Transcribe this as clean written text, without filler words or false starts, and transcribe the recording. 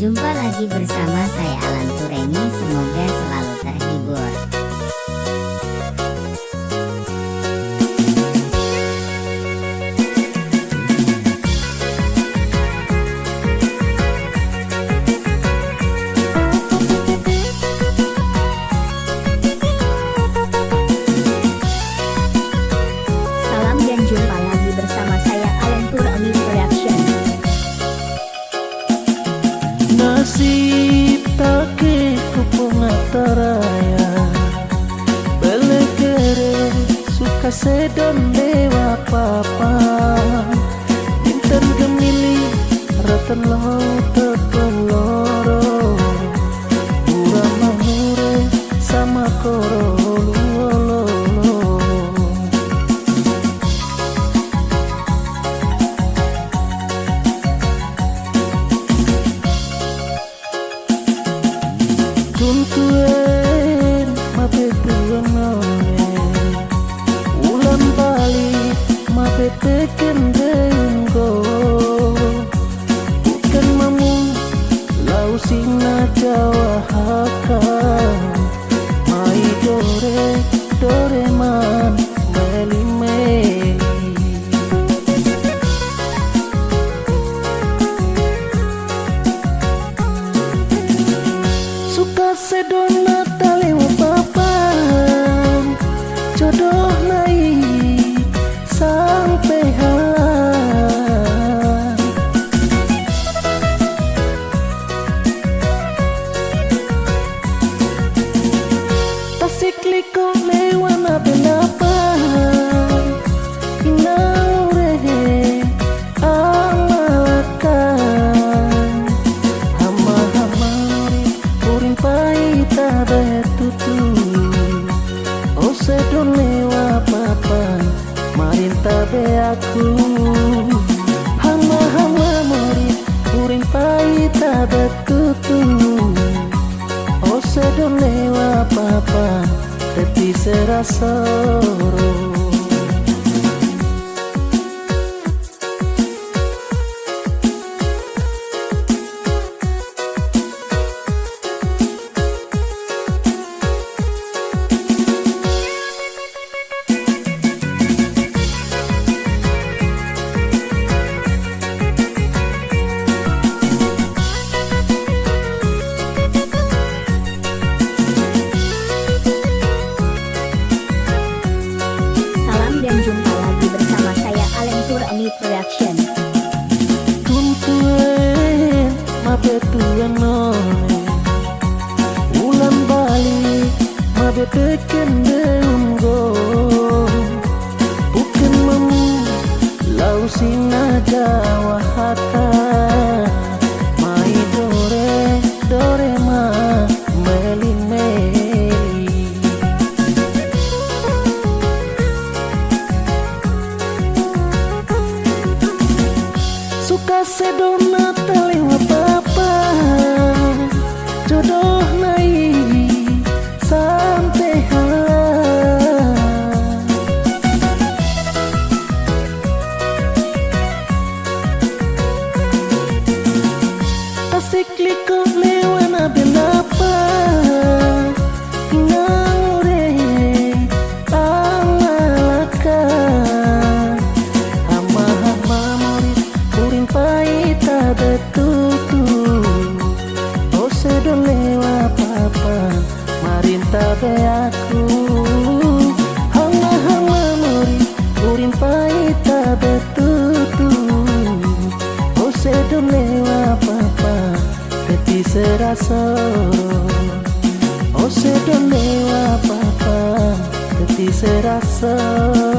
Jumpa lagi bersama saya Alan Tureni, semoga selalu terhibur. Salam dan jumpa lagi bersama saya Alan Tureni Production. Nasib take kupungataraya Belekere suka sedon dewa papa Inten gemili ratan laut terpeloro Pura mahure sama koro luolo Tuntuen mabetuan none Ulan balik mabeteken deunggo Bukan mamu lau sina jawa hakan Mai doreman meli-meli Suka sedona talewa papan jodoh naik sampai halang tasik liko lewana benapan inang rehe amalakan hama-hama uring paita betutu oh sedon lewa papan marinta be aku hama-hama mori uring paita betutu oh sedon lewa papan teti serasoro Salam dan jumpa lagi bersama saya Alan Tureni Production. Tuntuen mabetuan none Ulan balik mabeteken deunggo Bukan memu lau sina jawa hata Mai dorema meli-meli Suka sedona talewa papa jodoh naik sampai halang tasik liko lewana benapa inang rehe amalakan hama-hama mori uring paita betutu oh sedon lewa papan marinta be aku hama-hama mori uring paita betutu oh sedon lewa papan teti serasoro oh sedon lewa papan teti serasoro